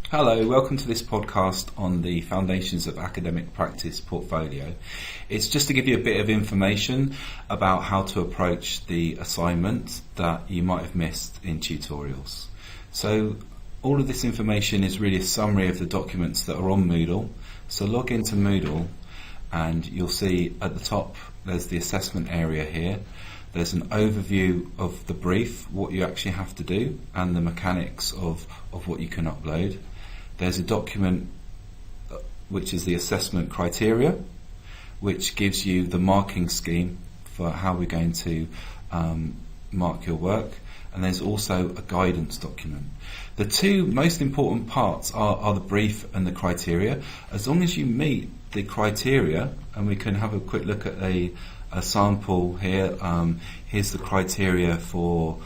Hello, welcome to this podcast on the Foundations of Academic Practice portfolio. It's just to give you a bit of information about how to approach the assignment that you might have missed in tutorials. So all of this information is really a summary of the documents that are on Moodle. So log into Moodle and you'll see at the top there's the assessment area here. There's an overview of the brief, what you actually have to do, and the mechanics of what you can upload. There's a document which is the assessment criteria, which gives you the marking scheme for how we're going to mark your work. And there's also a guidance document. The two most important parts are the brief and the criteria. As long as you meet the criteria, and we can have a quick look at a sample here. Here's the criteria for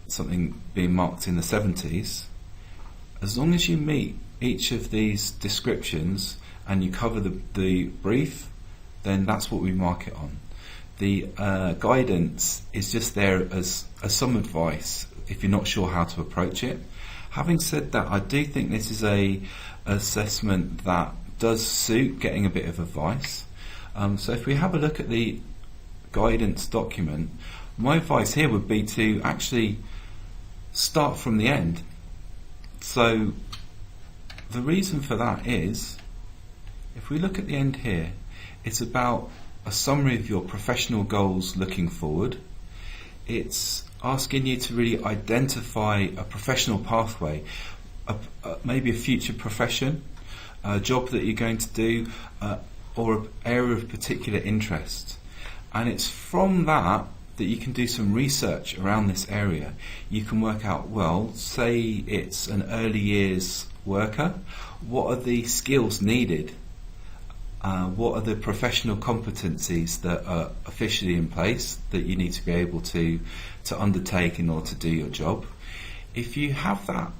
something being marked in the 70s. As long as you meet each of these descriptions and you cover the brief, then that's what we mark it on. The guidance is just there as some advice if you're not sure how to approach it. Having said that, I do think this is a assessment that does suit getting a bit of advice. So if we have a look at the guidance document, my advice here would be to actually start from the end. So the reason for that is, if we look at the end here, it's about a summary of your professional goals looking forward. It's asking you to really identify a professional pathway, maybe a future profession, a job that you're going to do, or an area of particular interest. And it's from that you can do some research around this area. You can work out, well, say it's an early years worker, what are the skills needed? What are the professional competencies that are officially in place that you need to be able to undertake in order to do your job? If you have that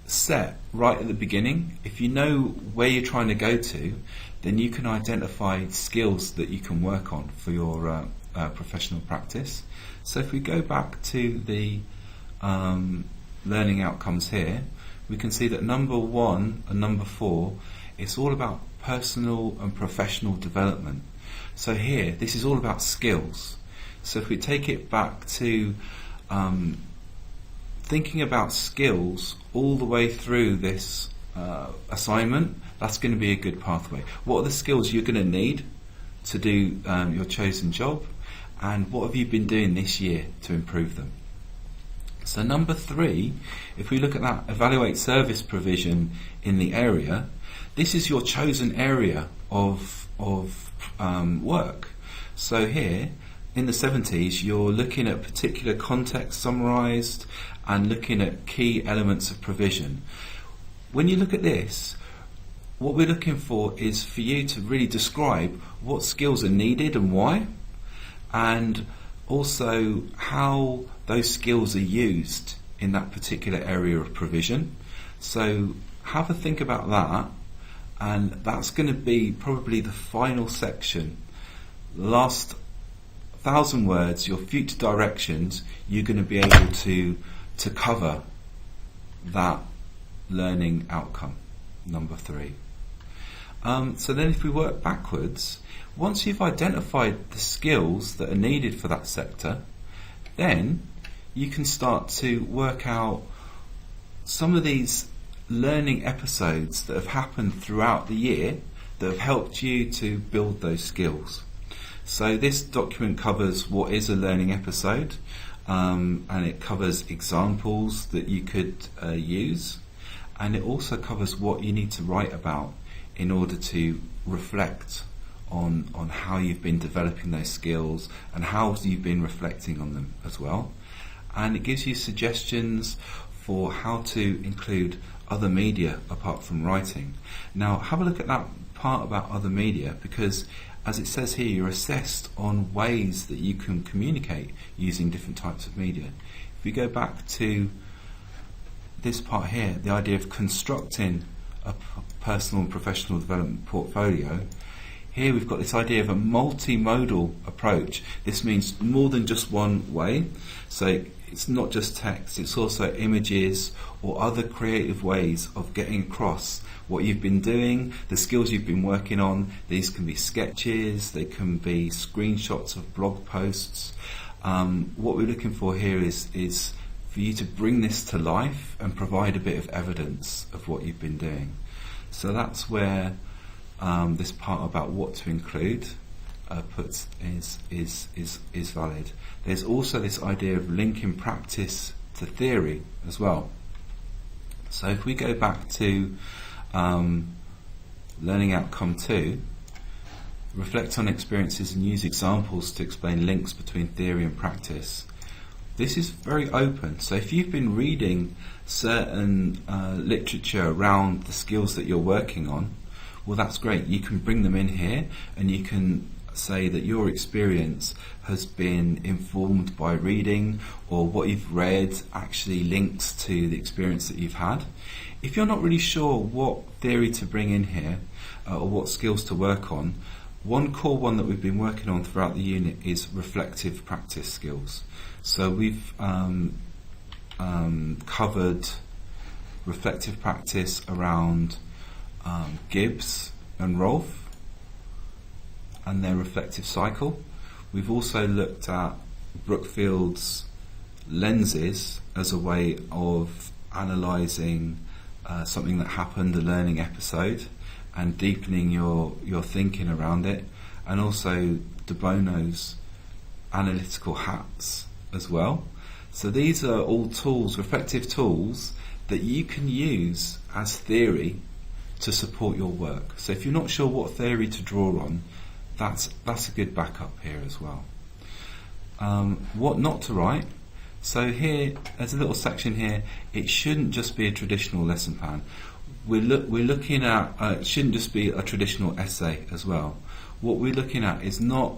set right at the beginning, if you know where you're trying to go to, then you can identify skills that you can work on for your professional practice. So if we go back to the learning outcomes here, we can see that number 1 and number 4, it's all about personal and professional development. So here, this is all about skills. So if we take it back to thinking about skills all the way through this assignment, that's going to be a good pathway. What are the skills you're going to need to do your chosen job, and what have you been doing this year to improve them? So number 3, if we look at that, evaluate service provision in the area, this is your chosen area of work. So here, in the 70s, you're looking at particular context summarised and looking at key elements of provision. When you look at this, what we're looking for is for you to really describe what skills are needed and why, and also how those skills are used in that particular area of provision. So have a think about that, and that's going to be probably the final section. The last 1,000 words, your future directions, you're going to be able to cover that learning outcome, number 3. So then if we work backwards, once you've identified the skills that are needed for that sector, then you can start to work out some of these learning episodes that have happened throughout the year that have helped you to build those skills. So this document covers what is a learning episode, and it covers examples that you could use, and it also covers what you need to write about in order to reflect on how you've been developing those skills and how you've been reflecting on them as well. And it gives you suggestions for how to include other media apart from writing. Now have a look at that part about other media, because as it says here, you're assessed on ways that you can communicate using different types of media. If we go back to this part here, the idea of constructing a personal and professional development portfolio, here we've got this idea of a multimodal approach. This means more than just one way. So it's not just text, it's also images or other creative ways of getting across what you've been doing, the skills you've been working on. These can be sketches, they can be screenshots of blog posts. What we're looking for here is for you to bring this to life and provide a bit of evidence of what you've been doing. So that's where this part about what to include is valid. There's also this idea of linking practice to theory as well. So if we go back to learning outcome 2, reflect on experiences and use examples to explain links between theory and practice. This is very open. So if you've been reading certain literature around the skills that you're working on, well, that's great. You can bring them in here and you can say that your experience has been informed by reading, or what you've read actually links to the experience that you've had. If you're not really sure what theory to bring in here or what skills to work on, one core one that we've been working on throughout the unit is reflective practice skills. So we've covered reflective practice around Gibbs and Rolfe and their reflective cycle. We've also looked at Brookfield's lenses as a way of analysing something that happened, a learning episode, and deepening your thinking around it, and also De Bono's analytical hats as well. So these are all tools, reflective tools, that you can use as theory to support your work. So if you're not sure what theory to draw on, that's a good backup here as well. What not to write. So here, there's a little section here. It shouldn't just be a traditional lesson plan. We're looking at, it shouldn't just be a traditional essay as well. What we're looking at is not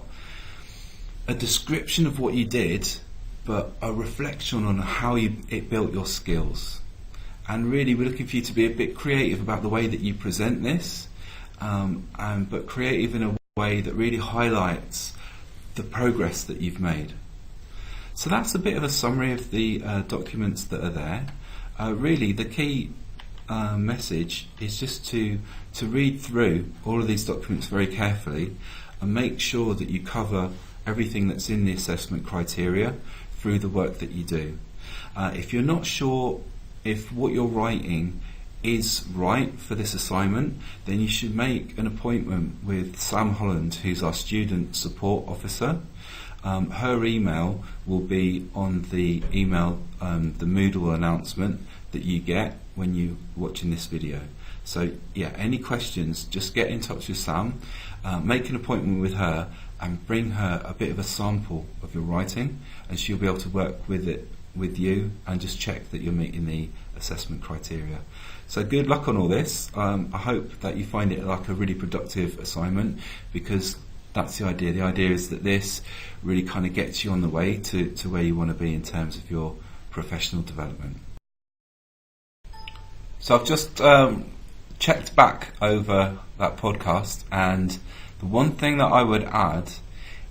a description of what you did, but a reflection on how it built your skills. And really, we're looking for you to be a bit creative about the way that you present this, but creative in a way that really highlights the progress that you've made. So that's a bit of a summary of the documents that are there. Really, the key message is just to read through all of these documents very carefully and make sure that you cover everything that's in the assessment criteria through the work that you do. If you're not sure if what you're writing is right for this assignment, then you should make an appointment with Sam Holland, who's our student support officer. Her email will be on the email, the Moodle announcement that you get when you're watching this video. So yeah, any questions, just get in touch with Sam, make an appointment with her and bring her a bit of a sample of your writing, and she'll be able to work with it with you and just check that you're meeting the assessment criteria. So good luck on all this. I hope that you find it like a really productive assignment, because that's the idea. The idea is that this really kind of gets you on the way to where you want to be in terms of your professional development. So I've just checked back over that podcast, and the one thing that I would add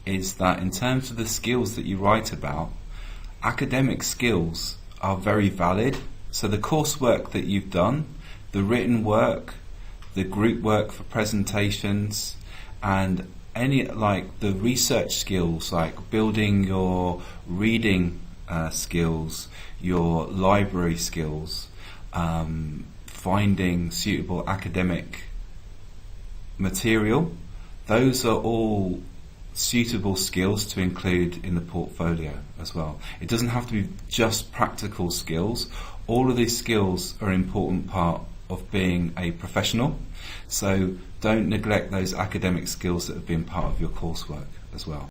is that in terms of the skills that you write about, academic skills are very valid. So the coursework that you've done, the written work, the group work for presentations, and any like the research skills, like building your reading skills, your library skills, finding suitable academic material, those are all suitable skills to include in the portfolio as well. It doesn't have to be just practical skills. All of these skills are an important part of being a professional, so don't neglect those academic skills that have been part of your coursework as well.